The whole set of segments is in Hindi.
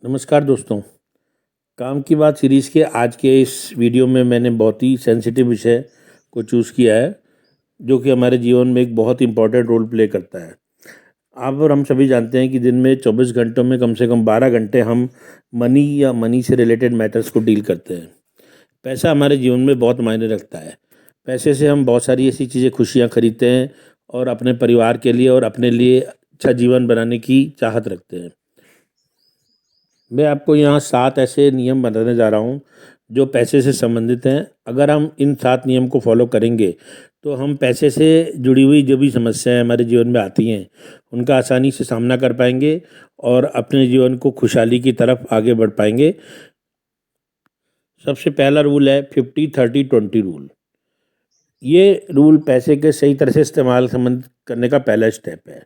नमस्कार दोस्तों। काम की बात सीरीज़ के आज के इस वीडियो में मैंने बहुत ही सेंसिटिव विषय को चूज़ किया है, जो कि हमारे जीवन में एक बहुत इंपॉर्टेंट रोल प्ले करता है। आप और हम सभी जानते हैं कि दिन में 24 घंटों में कम से कम 12 घंटे हम मनी या मनी से रिलेटेड मैटर्स को डील करते हैं। पैसा हमारे जीवन में बहुत मायने रखता है। पैसे से हम बहुत सारी ऐसी चीज़ें, खुशियाँ खरीदते हैं और अपने परिवार के लिए और अपने लिए अच्छा जीवन बनाने की चाहत रखते हैं। मैं आपको यहाँ 7 ऐसे नियम बताने जा रहा हूँ जो पैसे से संबंधित हैं। अगर हम इन 7 नियम को फॉलो करेंगे तो हम पैसे से जुड़ी हुई जो भी समस्याएं हमारे जीवन में आती हैं उनका आसानी से सामना कर पाएंगे और अपने जीवन को खुशहाली की तरफ आगे बढ़ पाएंगे। सबसे पहला रूल है 50-30-20 रूल। ये रूल पैसे के सही तरह से इस्तेमाल संबंध करने का पहला स्टेप है।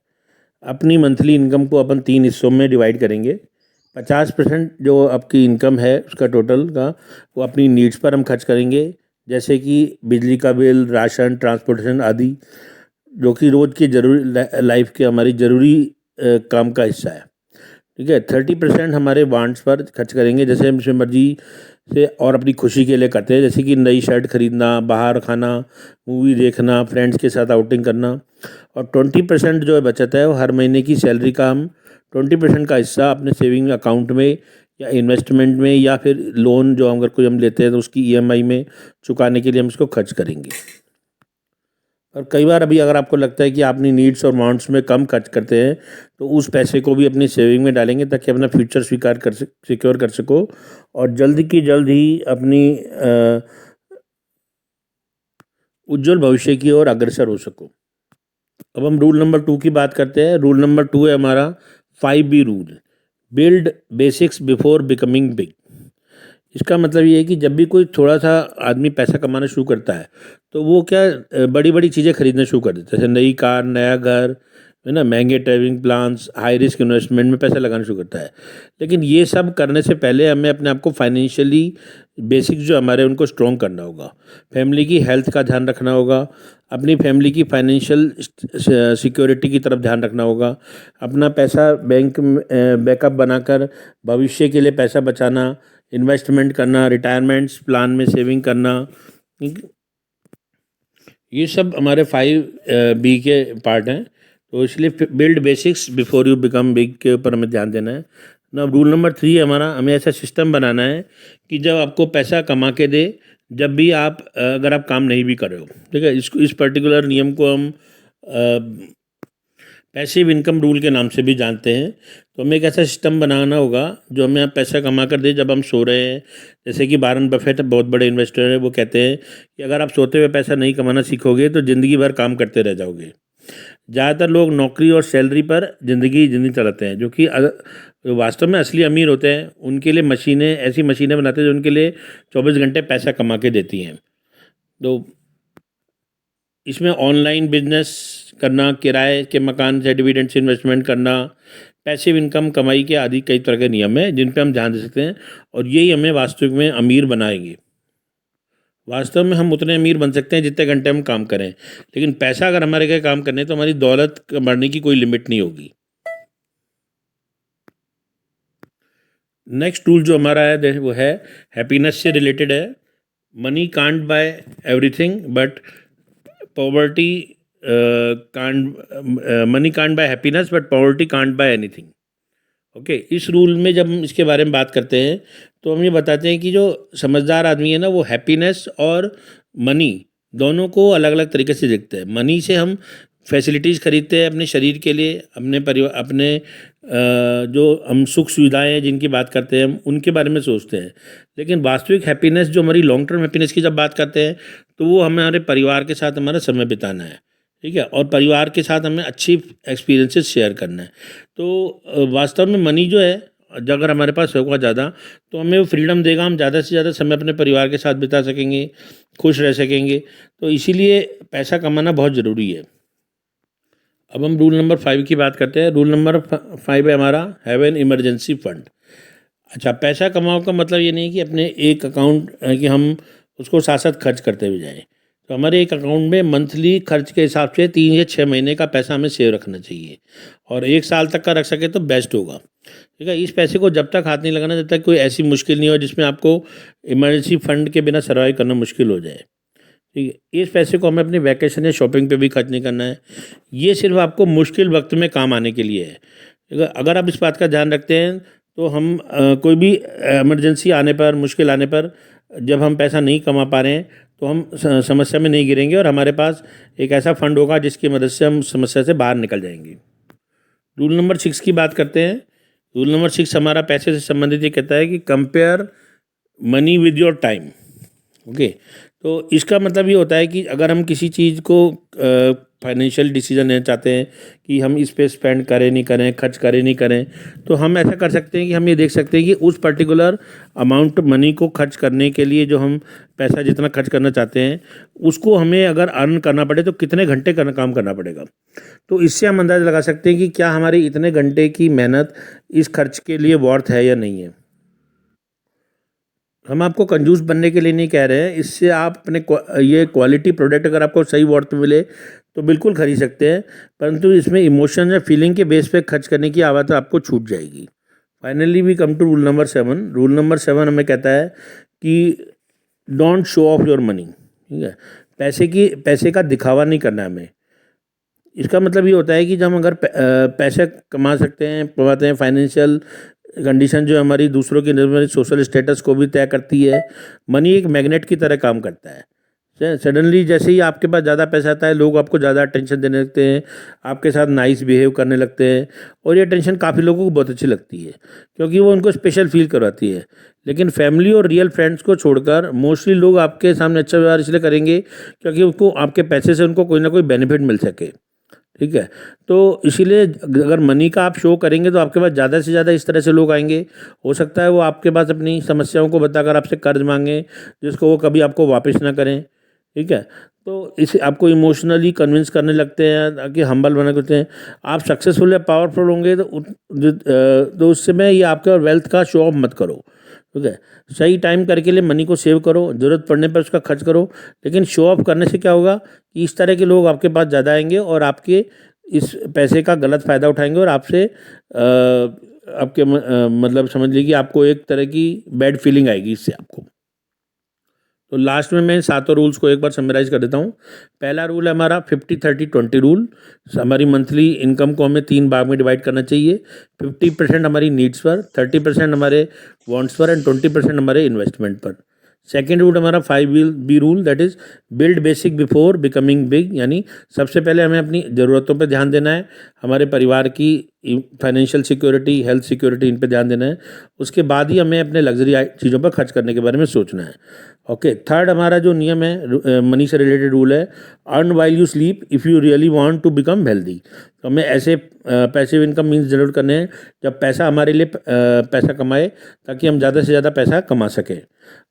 अपनी मंथली इनकम को अपन 3 हिस्सों में डिवाइड करेंगे। 50% जो आपकी इनकम है उसका टोटल का वो अपनी नीड्स पर हम खर्च करेंगे, जैसे कि बिजली का बिल, राशन, ट्रांसपोर्टेशन आदि, जो कि रोज़ की जरूरी लाइफ के हमारी ज़रूरी काम का हिस्सा है। ठीक है। 30% हमारे वांट्स पर खर्च करेंगे, जैसे हम जिसमें मर्जी से और अपनी खुशी के लिए करते हैं, जैसे कि नई शर्ट खरीदना, बाहर खाना, मूवी देखना, फ्रेंड्स के साथ आउटिंग करना। और 20% जो है बचत है वो हर महीने की सैलरी का हम 20% का हिस्सा अपने सेविंग अकाउंट में या इन्वेस्टमेंट में या फिर लोन जो अगर कोई हम लेते हैं तो उसकी ईएमआई में चुकाने के लिए हम इसको खर्च करेंगे। और कई बार अभी अगर आपको लगता है कि आप अपनी नीड्स और वांट्स में कम खर्च करते हैं तो उस पैसे को भी अपनी सेविंग में डालेंगे ताकि अपना फ्यूचर सिक्योर कर सको और जल्द की जल्द ही अपनी उज्जवल भविष्य की ओर अग्रसर हो सको। अब हम रूल नंबर 2 की बात करते हैं। रूल नंबर 2 है हमारा 5B rule, build basics before becoming big. इसका मतलब ये है कि जब भी कोई थोड़ा सा आदमी पैसा कमाना शुरू करता है तो वो क्या बड़ी बड़ी चीज़ें खरीदना शुरू कर देता है, जैसे नई कार, नया घर, है ना, महंगे travelling plans, high risk investment में पैसा लगाना शुरू करता है। लेकिन ये सब करने से पहले हमें अपने आप को फाइनेंशियली बेसिक्स जो हमारे उनको स्ट्रॉन्ग करना होगा। फैमिली की हेल्थ का ध्यान रखना होगा, अपनी फैमिली की फाइनेंशियल सिक्योरिटी की तरफ ध्यान रखना होगा, अपना पैसा बैंक में बैकअप बनाकर भविष्य के लिए पैसा बचाना, इन्वेस्टमेंट करना, रिटायरमेंट्स प्लान में सेविंग करना। ये सब हमारे 5B के पार्ट हैं। तो इसलिए build basics before you become big के ऊपर हमें ध्यान देना है ना। रूल नंबर 3 है हमारा, हमें ऐसा सिस्टम बनाना है कि जब आपको पैसा कमा के दे, जब भी आप अगर आप काम नहीं भी कर रहे हो, ठीक है, इस पर्टिकुलर नियम को हम पैसिव इनकम रूल के नाम से भी जानते हैं। तो हमें एक ऐसा सिस्टम बनाना होगा जो हमें आप पैसा कमा कर दे जब हम सो रहे हैं। जैसे कि वारेन बफेट बहुत बड़े इन्वेस्टर हैं, वो कहते हैं कि अगर आप सोते हुए पैसा नहीं कमाना सीखोगे तो ज़िंदगी भर काम करते रह जाओगे। ज़्यादातर लोग नौकरी और सैलरी पर ज़िंदगी चलाते हैं, जो कि वास्तव में असली अमीर होते हैं। उनके लिए ऐसी मशीनें बनाते हैं जो उनके लिए 24 घंटे पैसा कमा के देती हैं। तो इसमें ऑनलाइन बिजनेस करना, किराए के मकान से डिविडेंड से इन्वेस्टमेंट करना, पैसिव इनकम कमाई के आदि कई तरह के नियम हैं जिन पे हम ध्यान दे सकते हैं और यही हमें वास्तविक में अमीर बनाएंगे। वास्तव में हम उतने अमीर बन सकते हैं जितने घंटे हम काम करें, लेकिन पैसा अगर हमारे के काम करने तो हमारी दौलत बढ़ने की कोई लिमिट नहीं होगी। नेक्स्ट टूल जो हमारा है वो है हैप्पीनेस से रिलेटेड है। Money can't buy everything but poverty money can't buy happiness but poverty can't buy anything. Okay, इस रूल में जब हम इसके बारे में बात करते हैं तो हम ये बताते हैं कि जो समझदार आदमी है ना, वो हैप्पीनेस और मनी दोनों को अलग अलग तरीके से देखते हैं। मनी से हम फैसिलिटीज़ खरीदते हैं अपने शरीर के लिए, अपने परिवार, अपने जो हम सुख सुविधाएं हैं जिनकी बात करते हैं हम उनके बारे में सोचते हैं। लेकिन वास्तविक हैप्पीनेस, जो हमारी लॉन्ग टर्म हैप्पीनेस की जब बात करते हैं तो वो हमारे परिवार के साथ हमारा समय बिताना है। ठीक है, और परिवार के साथ हमें अच्छी एक्सपीरियंसेस शेयर करना है। तो वास्तव में मनी जो है, अगर हमारे पास होगा ज़्यादा तो हमें वो फ्रीडम देगा, हम ज़्यादा से ज़्यादा समय अपने परिवार के साथ बिता सकेंगे, खुश रह सकेंगे। तो इसीलिए पैसा कमाना बहुत ज़रूरी है। अब हम रूल नंबर 5 की बात करते हैं। रूल नंबर 5 है हमारा हैव एन इमरजेंसी फंड। अच्छा, पैसा कमाओ का मतलब ये नहीं कि अपने एक अकाउंट कि हम उसको साथ साथ खर्च करते हुए जाएं। तो हमारे एक अकाउंट में मंथली खर्च के हिसाब से 3 या 6 महीने का पैसा हमें सेव रखना चाहिए, और 1 साल तक का रख सके तो बेस्ट होगा। ठीक है, इस पैसे को जब तक हाथ नहीं लगाना जब तक कोई ऐसी मुश्किल नहीं हो जिसमें आपको इमरजेंसी फंड के बिना सर्वाइव करना मुश्किल हो जाए। ठीक है, इस पैसे को हमें अपने वैकेशन या शॉपिंग पे भी खर्च नहीं करना है, ये सिर्फ आपको मुश्किल वक्त में काम आने के लिए है। अगर आप इस बात का ध्यान रखते हैं तो हम कोई भी इमरजेंसी आने पर, मुश्किल आने पर, जब हम पैसा नहीं कमा पा रहे हैं तो हम समस्या में नहीं गिरेंगे, और हमारे पास एक ऐसा फंड होगा जिसकी मदद से हम समस्या से बाहर निकल जाएंगे। रूल नंबर 6 की बात करते हैं। रूल नंबर 6 हमारा पैसे से संबंधित ये कहता है कि compare money with your time. Okay, तो इसका मतलब ये होता है कि अगर हम किसी चीज़ को फाइनेंशियल डिसीजन लेना चाहते हैं कि हम इस पे स्पेंड करें नहीं करें, खर्च करें नहीं करें, तो हम ऐसा कर सकते हैं कि हम ये देख सकते हैं कि उस पर्टिकुलर अमाउंट मनी को खर्च करने के लिए जो हम पैसा जितना खर्च करना चाहते हैं उसको हमें अगर अर्न करना पड़े तो कितने घंटे काम करना पड़ेगा। तो इससे हम अंदाज़ा लगा सकते हैं कि क्या हमारी इतने घंटे की मेहनत इस खर्च के लिए वर्थ है या नहीं है। हम आपको कंजूस बनने के लिए नहीं कह रहे हैं, इससे आप अपने ये क्वालिटी प्रोडक्ट अगर आपको सही वर्थ मिले तो बिल्कुल खरीद सकते हैं, परंतु इसमें इमोशन या फीलिंग के बेस पे खर्च करने की आदत आपको छूट जाएगी। Finally we come to rule number 7। Rule number 7 हमें कहता है कि don't show off your money. ठीक है, पैसे का दिखावा नहीं करना है हमें। इसका मतलब ये होता है कि जब हम अगर पैसे कमा सकते हैं, कमाते हैं, फाइनेंशियल कंडीशन जो हमारी दूसरों की नज़र सोशल स्टेटस को भी तय करती है। मनी एक मैग्नेट की तरह काम करता है। सडनली जैसे ही आपके पास ज़्यादा पैसा आता है लोग आपको ज़्यादा अटेंशन देने लगते हैं, आपके साथ नाइस बिहेव करने लगते हैं, और ये अटेंशन काफ़ी लोगों को बहुत अच्छी लगती है क्योंकि वो उनको स्पेशल फील करवाती है। लेकिन फैमिली और रियल फ्रेंड्स को छोड़कर मोस्टली लोग आपके सामने अच्छा व्यवहार इसलिए करेंगे क्योंकि उनको आपके पैसे से उनको कोई ना कोई बेनिफिट मिल सके। ठीक है, तो इसीलिए अगर मनी का आप शो करेंगे तो आपके पास ज़्यादा से ज़्यादा इस तरह से लोग आएंगे। हो सकता है वो आपके पास अपनी समस्याओं को बताकर आपसे कर्ज मांगें जिसको वो कभी आपको वापस ना करें। ठीक है, तो इसे आपको इमोशनली कन्विंस करने लगते हैं ताकि हम्बल बना करते हैं। आप सक्सेसफुल या पावरफुल होंगे तो उस समय ये आपके वेल्थ का शो ऑफ मत करो। ठीक है, सही टाइम करके लिए मनी को सेव करो, ज़रूरत पड़ने पर उसका खर्च करो, लेकिन शो ऑफ करने से क्या होगा कि इस तरह के लोग आपके पास ज़्यादा आएंगे और आपके इस पैसे का गलत फ़ायदा उठाएंगे और आपसे आपके मतलब समझ लीजिए कि आपको एक तरह की बैड फीलिंग आएगी इससे आपको। तो लास्ट में मैं सातों रूल्स को एक बार समराइज़ कर देता हूँ। पहला रूल है हमारा 50-30-20 रूल। हमारी मंथली इनकम को हमें 3 भाग में डिवाइड करना चाहिए। 50% हमारी नीड्स पर, 30% हमारे वांट्स पर, एंड 20% हमारे इन्वेस्टमेंट पर। सेकेंड रूल हमारा 5B rule, that is build basic before becoming big, यानी सबसे पहले हमें अपनी ज़रूरतों पर ध्यान देना है, हमारे परिवार की फाइनेंशियल सिक्योरिटी, हेल्थ सिक्योरिटी, इन पर ध्यान देना है। उसके बाद ही हमें अपने लग्जरी चीज़ों पर खर्च करने के बारे में सोचना है। ओके, थर्ड हमारा जो नियम है मनी से रिलेटेड रूल है, earn while you sleep if you really want to become healthy. तो हमें ऐसे पैसिव इनकम मीन्स जरूर करने हैं जब पैसा हमारे लिए पैसा कमाए ताकि हम ज़्यादा से ज़्यादा पैसा कमा सकें।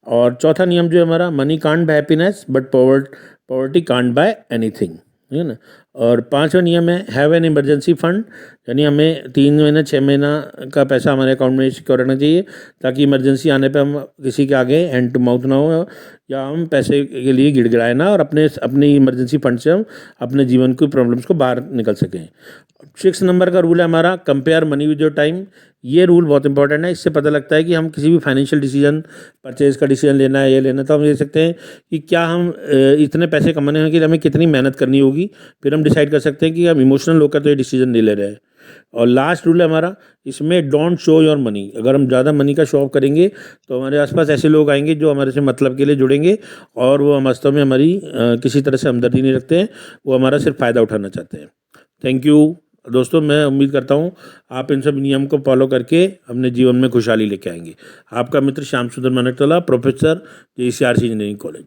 और चौथा नियम जो है हमारा, money can't buy happiness but poverty can't buy anything, है ना। और पांचवा नियम है हैव एन इमरजेंसी फंड, यानी हमें 3 महीना 6 महीना का पैसा हमारे अकाउंट में सिक्योर रखना चाहिए ताकि इमरजेंसी आने पे हम किसी के आगे हैंड टू माउथ ना हो या हम पैसे के लिए गिड़गिड़ाए ना, और अपनी इमरजेंसी फंड से हम अपने जीवन की प्रॉब्लम्स को बाहर निकल सकें। 6 नंबर का रूल है हमारा compare money with your time. ये रूल बहुत इंपॉर्टेंट है, इससे पता लगता है कि हम किसी भी फाइनेंशियल डिसीजन, परचेज का डिसीजन लेना है, ये लेना, तो हम देख सकते हैं कि क्या हम इतने पैसे कमाने के लिए हमें कितनी मेहनत करनी होगी, फिर हम डिसाइड कर सकते हैं कि हम इमोशनल होकर तो ये डिसीजन नहीं ले रहे हैं। और लास्ट रूल है हमारा इसमें, डोंट शो योर मनी। अगर हम ज़्यादा मनी का शो ऑफ करेंगे तो हमारे आसपास ऐसे लोग आएंगे जो हमारे से मतलब के लिए जुड़ेंगे और वो वास्तव में हमारी किसी तरह से हमदर्दी नहीं रखते हैं, वो हमारा सिर्फ फ़ायदा उठाना चाहते हैं। थैंक यू दोस्तों, मैं उम्मीद करता हूँ आप इन सब नियम को फॉलो करके अपने जीवन में खुशहाली लेके आएंगे। आपका मित्र श्याम सुंदर मनकतला, प्रोफेसर JCRC इंजीनियरिंग कॉलेज।